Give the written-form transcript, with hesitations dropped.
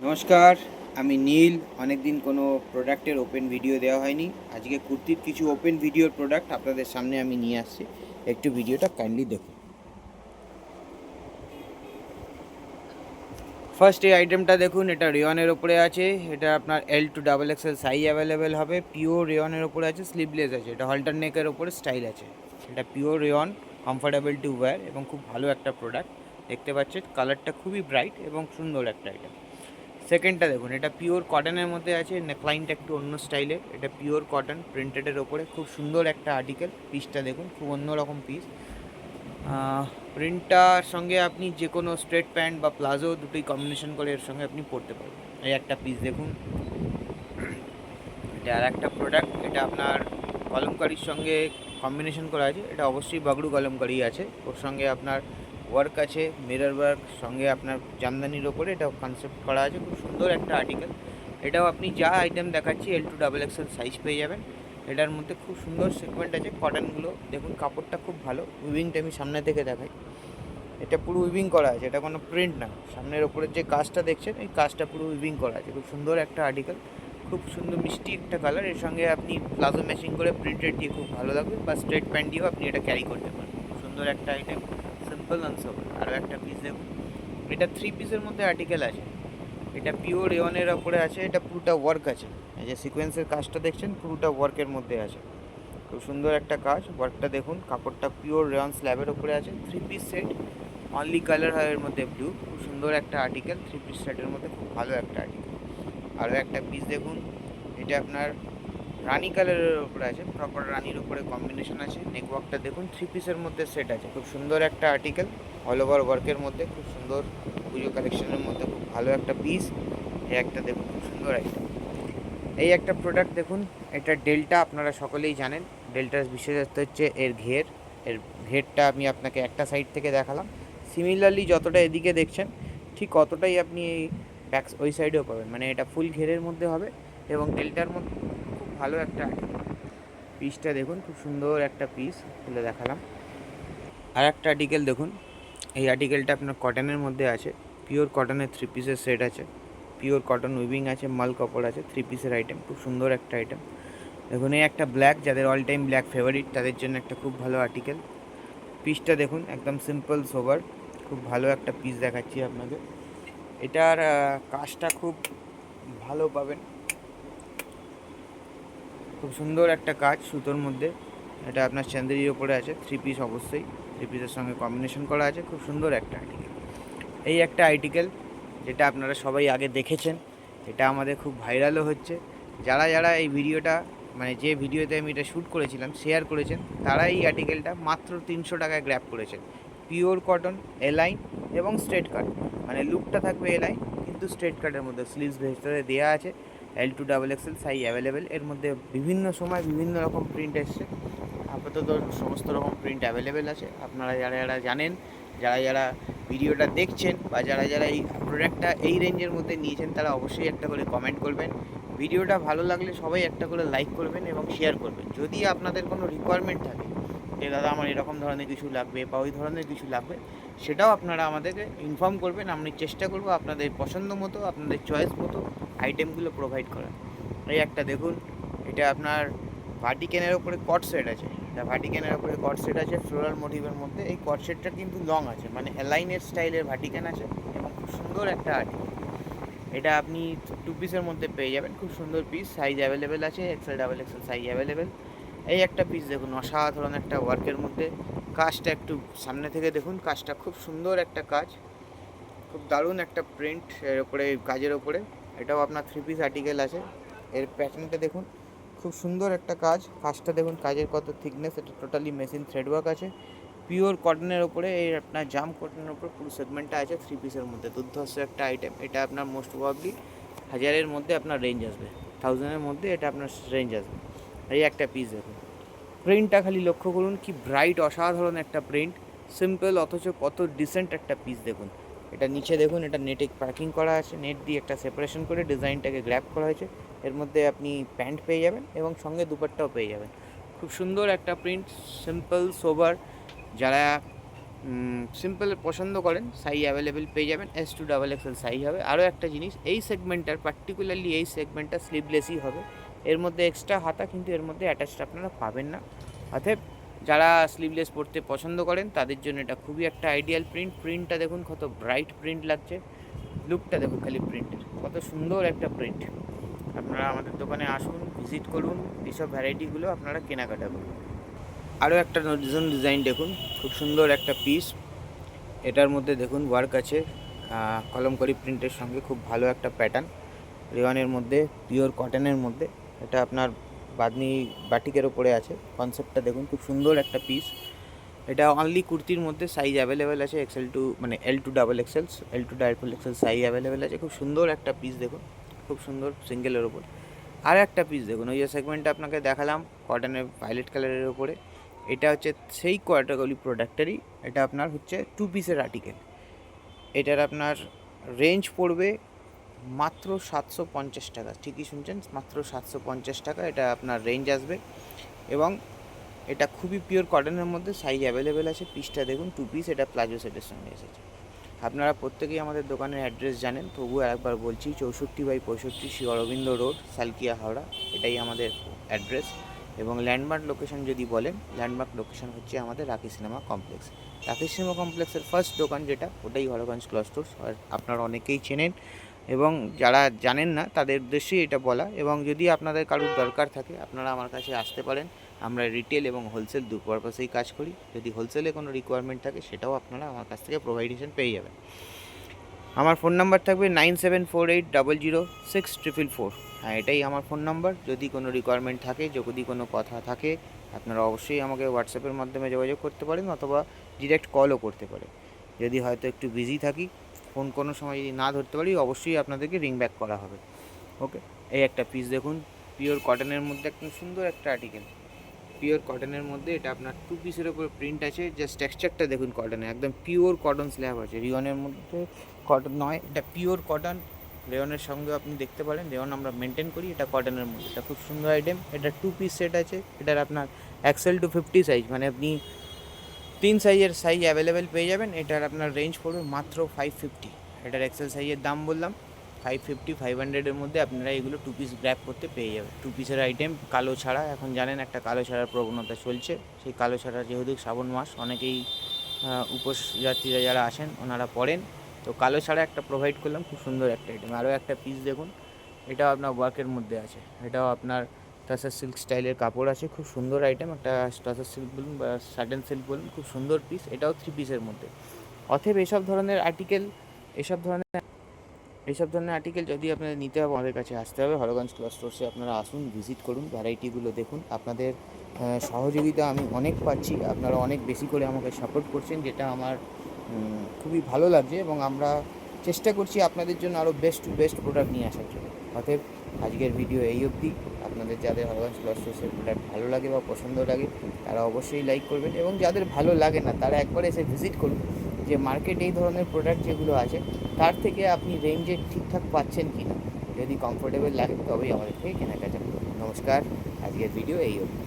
নমস্কার, আমি নীল। অনেক দিন কোনো প্রোডাক্টের ওপেন ভিডিও দেওয়া হয়নি। আজকে কুর্তির কিছু ওপেন ভিডিওর প্রোডাক্ট আপনাদের সামনে আমি নিয়ে আসছি। একটু ভিডিওটা কাইন্ডলি দেখুন। ফার্স্ট এই আইটেমটা দেখুন, এটা রেয়নের ওপরে আছে। এটা আপনার L to XXL size available হবে। পিওর রেয়নের ওপরে আছে, স্লিভলেস আছে। এটা হল্টার নেকের ওপরে স্টাইল আছে। এটা pure rayon, comfortable two wire এবং খুব ভালো একটা প্রোডাক্ট। দেখতে পাচ্ছেন কালারটা খুবই ব্রাইট এবং সুন্দর একটা আইটেম। সেকেন্ডটা দেখুন, এটা পিওর কটনের মধ্যে আছে। নেকলাইনটা একটু অন্য স্টাইলের। এটা পিওর কটন প্রিন্টেডের ওপরে খুব সুন্দর একটা আর্টিকেল। পিসটা দেখুন, খুব অন্যরকম পিস। প্রিন্টটার সঙ্গে আপনি যে কোনো স্ট্রেট প্যান্ট বা প্লাজো দুটোই কম্বিনেশন করে এর সঙ্গে আপনি পরতে পারবেন। এই একটা পিস দেখুন। এটা আর একটা প্রোডাক্ট, এটা আপনার কলমকারির সঙ্গে কম্বিনেশন করা আছে। এটা অবশ্যই বাগড়ু কলমকারি আছে, ওর সঙ্গে আপনার ওয়ার্ক আছে, মিরর ওয়ার্ক, সঙ্গে আপনার জামদানির ওপরে এটা কনসেপ্ট করা আছে। খুব সুন্দর একটা আর্টিকেল। এটাও আপনি যা আইটেম দেখাচ্ছি L to XXL সাইজ পেয়ে যাবেন। এটার মধ্যে খুব সুন্দর সেগমেন্ট আছে। কটনগুলো দেখুন, কাপড়টা খুব ভালো। উইভিংটা আমি সামনে থেকে দেখাই। এটা পুরো উইভিং করা আছে, এটা কোনো প্রিন্ট না। সামনের ওপরের যে কাজটা দেখছেন, এই কাজটা পুরো উইভিং করা আছে। খুব সুন্দর একটা আর্টিকেল, খুব সুন্দর মিষ্টি একটা কালার। এর সঙ্গে আপনি প্লাজো ম্যাচিং করে প্রিন্টেড দিয়ে খুব ভালো লাগবে, বা স্ট্রেট প্যান্ট দিয়েও আপনি এটা ক্যারি করতে পারেন। খুব সুন্দর একটা আইটেম, সিম্পল অ্যান্ড সোবার। আরও একটা পিস দেখুন, এটা 3 পিসের মধ্যে আর্টিকেল আছে। এটা পিওর রেয়নের ওপরে আছে। এটা পুরোটা ওয়ার্ক আছে। এই যে সিকোয়েন্সের কাজটা দেখছেন, পুরোটা ওয়ার্কের মধ্যে আছে। খুব সুন্দর একটা কাজ। ওয়ার্কটা দেখুন, কাপড়টা পিওর রেয়ন স্ল্যাবের ওপরে আছে। 3 পিস সেট, অনলি কালার হয় এর মধ্যে ব্লু। খুব সুন্দর একটা আর্টিকেল। 3 পিস সেটের মধ্যে খুব ভালো একটা আর্টিকেল। আরও একটা পিস দেখুন, এটা আপনার রানি কালারের ওপরে আছে। প্রপার রানির ওপরে কম্বিনেশন আছে। নেকওয়ার্কটা দেখুন, 3 পিসের মধ্যে সেট আছে। খুব সুন্দর একটা আর্টিকেল, অল ওভার ওয়ার্কের মধ্যে। খুব সুন্দর পুজো কালেকশনের মধ্যে খুব ভালো একটা পিস। এই একটা দেখুন, খুব সুন্দর আইটেম। এই একটা প্রোডাক্ট দেখুন, এটা ডেল্টা। আপনারা সকলেই জানেন ডেল্টার বিশেষত্ব হচ্ছে এর ঘের। এর ঘেরটা আমি আপনাকে একটা সাইড থেকে দেখালাম। সিমিলারলি যতটা এদিকে দেখছেন, ঠিক অতটাই আপনি এই ব্যাক ওই সাইডেও পাবেন। মানে এটা ফুল ঘেরের মধ্যে হবে এবং ডেল্টার মধ্যে খুব ভালো একটা পিসটা দেখুন। খুব সুন্দর একটা পিস খুলে দেখালাম। আর একটা আর্টিকেল দেখুন, এই আর্টিকেলটা আপনার কটনের মধ্যে আছে। পিওর কটনের 3 পিসের সেট আছে। পিওর কটন উইভিং আছে, মাল কাপড় আছে। 3 পিসের আইটেম, খুব সুন্দর একটা আইটেম। দেখুন, এই একটা ব্ল্যাক, যাদের অল টাইম ব্ল্যাক ফেভারিট তাদের জন্য একটা খুব ভালো আর্টিকেল। পিসটা দেখুন, একদম সিম্পল সোবার। খুব ভালো একটা পিস দেখাচ্ছি আপনাকে। এটার কাজটা খুব ভালো পাবেন। খুব সুন্দর একটা কাজ সুতোর মধ্যে। এটা আপনার চান্দেরির ওপরে আছে। 3 পিস অবশ্যই 3 পিসের সঙ্গে কম্বিনেশন করা আছে। খুব সুন্দর একটা আর্টিকেল। এই একটা আর্টিকেল, যেটা আপনারা সবাই আগে দেখেছেন। এটা আমাদের খুব ভাইরালও হচ্ছে। যারা যারা এই ভিডিওটা, মানে যে ভিডিওতে আমি এটা শ্যুট করেছিলাম, শেয়ার করেছেন, তারা এই আর্টিকেলটা মাত্র 300 টাকায় গ্র্যাব করেছেন। পিওর কটন, এলাইন এবং স্ট্রেট কাট। মানে লুকটা থাকবে এলাইন, কিন্তু স্ট্রেট কাটের মধ্যে। স্লিভস ভেতরে দেওয়া আছে। L to XXL size available. এর মধ্যে বিভিন্ন সময় বিভিন্ন রকম প্রিন্ট এসছে। আপাতত সমস্ত রকম প্রিন্ট অ্যাভেলেবেল আছে। আপনারা যারা যারা জানেন, যারা যারা ভিডিওটা দেখছেন, বা যারা যারা এই প্রোডাক্টটা এই রেঞ্জের মধ্যে নিয়েছেন, তারা অবশ্যই একটা করে কমেন্ট করবেন। ভিডিওটা ভালো লাগলে সবাই একটা করে লাইক করবেন এবং শেয়ার করবেন। যদি আপনাদের কোনো রিকোয়ারমেন্ট থাকে যে দাদা আমার এরকম ধরনের কিছু লাগবে বা ওই ধরনের কিছু লাগবে, সেটাও আপনারা আমাদেরকে ইনফর্ম করবেন। আমি চেষ্টা করব আপনাদের পছন্দ মতো, আপনাদের চয়েস মতো আইটেমগুলো প্রোভাইড করার। এই একটা দেখুন, এটা আপনার ভার্টিকেনের ওপরে কট সেট আছে। এটা ভার্টিকেনের ওপরে কট সেট আছে ফ্লোরাল মোটিভের মধ্যে। এই কট সেটটা কিন্তু লং আছে, মানে অ্যালাইনের স্টাইলের ভার্টিকেন আছে এবং খুব সুন্দর একটা আর্টিকেল। এটা আপনি 2 পিসের মধ্যে পেয়ে যাবেন। খুব সুন্দর পিস, সাইজ অ্যাভেলেবেল আছে। XL, XXL size available. এই একটা পিস দেখুন, অসাধারণ একটা ওয়ার্কের মধ্যে। কাজটা একটু সামনে থেকে দেখুন, কাজটা খুব সুন্দর একটা কাজ। খুব দারুণ একটা প্রিন্ট এর ওপরে, কাজের ওপরে। এটাও আপনার 3 পিস আর্টিকেল আছে। এর প্যাটার্নটা দেখুন, খুব সুন্দর একটা কাজ। কাজটা দেখুন, কাজের কত থিকনেস। এটা টোটালি মেশিন থ্রেড ওয়ার্ক আছে। পিওর কটনের ওপরে, এই আপনার জাম কটনের ওপরে পুরো সেগমেন্টটা আছে 3 পিসের মধ্যে। দুর্ধর্ষ একটা আইটেম। এটা আপনার মোস্ট প্রবাবলি 1000-এর মধ্যে আপনার রেঞ্জ আসবে। 1000-এর মধ্যে এটা আপনার রেঞ্জ আসবে। এই একটা পিস দেখুন, প্রিন্টটা খালি লক্ষ্য করুন, কি ব্রাইট, অসাধারণ একটা প্রিন্ট। সিম্পল অথচ কত ডিসেন্ট একটা পিস দেখুন। এটা নিচে দেখুন, এটা নেটে প্যাকিং করা আছে। নেট দিয়ে একটা সেপারেশন করে ডিজাইনটাকে গ্র্যাপ করা হয়েছে। এর মধ্যে আপনি প্যান্ট পেয়ে যাবেন এবং সঙ্গে দুপাট্টাও পেয়ে যাবেন। খুব সুন্দর একটা প্রিন্ট, সিম্পল সোবার। যারা সিম্পল পছন্দ করেন সাইজ অ্যাভেলেবেল পেয়ে যাবেন, S2 XXL সাইজ হবে। আরও একটা জিনিস, এই সেগমেন্টটার পার্টিকুলারলি এই সেগমেন্টটা স্লিভলেসই হবে, এর মধ্যে এক্সট্রা হাতা কিন্তু এর মধ্যে অ্যাটাচড আপনারা পাবেন না। অতএব যারা স্লিভলেস পরতে পছন্দ করেন তাদের জন্য এটা খুবই একটা আইডিয়াল প্রিন্টটা দেখুন কত ব্রাইট প্রিন্ট লাগছে, লুকটা দেখুন খালি প্রিন্টের কত সুন্দর একটা প্রিন্ট। আপনারা আমাদের দোকানে আসুন, ভিজিট করুন, এইসব ভ্যারাইটিগুলো আপনারা কেনাকাটা করুন। আরও একটা নতুন ডিজাইন দেখুন, খুব সুন্দর একটা পিস, এটার মধ্যে দেখুন ওয়ার্ক আছে কলমকারি প্রিন্টের সঙ্গে, খুব ভালো একটা প্যাটার্ন, রেওয়ানের মধ্যে, পিওর কটনের মধ্যে। এটা আপনার বাদনি বাটিকের ওপরে আছে, কনসেপ্টটা দেখুন খুব সুন্দর একটা পিস। এটা অনলি কুর্তির মধ্যে সাইজ অ্যাভেলেবেল আছে, XL2 মানে L2 XXL, L2 XXL size available আছে। খুব সুন্দর একটা পিস দেখুন, খুব সুন্দর সিঙ্গেলের ওপর। আর একটা পিস দেখুন, ওই যে সেগমেন্টটা আপনাকে দেখালাম কটনের ভায়োলেট কালারের ওপরে, এটা হচ্ছে সেই কোয়াটাগলি প্রোডাক্টেরই, এটা আপনার হচ্ছে 2 পিসের আর্টিকেল। এটার আপনার রেঞ্জ পড়বে মাত্র 750 টাকা, ঠিকই শুনছেন, মাত্র 750 টাকা এটা আপনার রেঞ্জ আসবে। এবং এটা খুবই পিওর কটনের মধ্যে, সাইজ অ্যাভেলেবেল আছে। পিসটা দেখুন 2 পিস, এটা প্লাজো সেটের সঙ্গে এসেছে। আপনারা প্রত্যেকেই আমাদের দোকানের অ্যাড্রেস জানেন, তবুও একবার বলছি, 64/65 শ্রী অরবিন্দ রোড, সালকিয়া, হাওড়া, এটাই আমাদের অ্যাড্রেস। এবং ল্যান্ডমার্ক লোকেশন যদি বলেন, ল্যান্ডমার্ক লোকেশন হচ্ছে আমাদের রাখি সিনেমা কমপ্লেক্স। রাখি সিনেমা কমপ্লেক্সের ফার্স্ট দোকান যেটা, ওটাই হরগঞ্জ ক্লথ স্টোর্স, আর আপনারা অনেকেই চেনেন। এবং যারা জানেন না তাদের উদ্দেশ্যেই এটা বলা। এবং যদি আপনাদের কারোর দরকার থাকে আপনারা আমার কাছে আসতে পারেন, আমরা রিটেল এবং হোলসেল দু পারপাসেই কাজ করি। যদি হোলসেলে কোনো রিকোয়ারমেন্ট থাকে সেটাও আপনারা আমার কাছ থেকে প্রোভাইডেশন পেয়ে যাবেন। আমার ফোন নাম্বার থাকবে 9748006444। হ্যাঁ, এটাই আমার ফোন নাম্বার। যদি কোনো রিকোয়ারমেন্ট থাকে, যদি কোনো কথা থাকে, আপনারা অবশ্যই আমাকে হোয়াটসঅ্যাপের মাধ্যমে যোগাযোগ করতে পারেন, অথবা ডিরেক্ট কলও করতে পারেন। যদি হয়তো একটু বিজি থাকি, ফোন কোনো সময় যদি না ধরতে পারি, অবশ্যই আপনাদেরকে রিং ব্যাক করা হবে। ওকে, এই একটা পিস দেখুন, পিওর কটনের মধ্যে একদম সুন্দর একটা আর্টিকেল, পিওর কটনের মধ্যে। এটা আপনার 2 পিসের উপরে প্রিন্ট আছে, জাস্ট টেক্সচারটা দেখুন কটনের, একদম পিওর কটন স্ল্যাব আছে, রিয়নের মধ্যে কটন নয়, এটা পিওর কটন। রেওনের সঙ্গে আপনি দেখতে পারেন, রেওন আমরা মেনটেন করি, এটা কটনের মধ্যে, এটা খুব সুন্দর আইটেম। এটা 2 পিস সেট আছে, এটার আপনার XL2 50 সাইজ, মানে আপনি 3 সাইজের সাইজ অ্যাভেলেবেল পেয়ে যাবেন। এটার আপনার রেঞ্জ পড়বে মাত্র 550। এটার XL সাইজের দাম বললাম 550-500-এর মধ্যে আপনারা এগুলো 2 পিস গ্র্যাব করতে পেয়ে যাবেন। 2 পিসের আইটেম, কালো ছাড়া, এখন জানেন একটা কালো ছাড়ার প্রবণতা চলছে। সেই কালো ছাড়া যেহেতু শ্রাবণ মাস, অনেকেই উপোস যাত্রীরা যারা আসেন ওনারা পড়েন, তো কালো ছাড়া একটা প্রোভাইড করলাম, খুব সুন্দর একটা আইটেম। আরও একটা পিস দেখুন, এটাও আপনার ওয়ার্কের মধ্যে আছে, এটাও আপনার টাসার সিল্ক স্টাইলের কাপড় আছে, খুব সুন্দর আইটেম। একটা টাসার সিল্ক বলুন বা সাটেন সিল্ক বলুন, খুব সুন্দর পিস, এটাও 3 পিসের মধ্যে। অতএব এইসব ধরনের আর্টিকেল, এইসব ধরনের আর্টিকেল যদি আপনাদের নিতে হবে, আমাদের কাছে আসতে হবে, হরগঞ্জ ক্লথ স্টোর্সে আপনারা আসুন, ভিজিট করুন, ভ্যারাইটিগুলো দেখুন। আপনাদের সহযোগিতা আমি অনেক পাচ্ছি, আপনারা অনেক বেশি করে আমাকে সাপোর্ট করছেন, যেটা আমার খুবই ভালো লাগছে। এবং আমরা চেষ্টা করছি আপনাদের জন্য আরও বেস্ট টু বেস্ট প্রোডাক্ট নিয়ে আসার জন্য। অতএব আজকের ভিডিও এই অবধি। আপনাদের যাদের হরগঞ্জ ক্লথ স্টোর্সের প্রোডাক্ট ভালো লাগে বা পছন্দ লাগে, তারা অবশ্যই লাইক করবেন। এবং যাদের ভালো লাগে না, তারা একবার এসে ভিজিট করুন, যে মার্কেট এই ধরনের প্রোডাক্ট যেগুলো আছে তার থেকে আপনি রেঞ্জে ঠিকঠাক পাচ্ছেন কি না। যদি কমফোর্টেবল লাগে তবেই আমাদের থেকে কেনাকাটা করুন। নমস্কার, আজকের ভিডিও এই অবধি।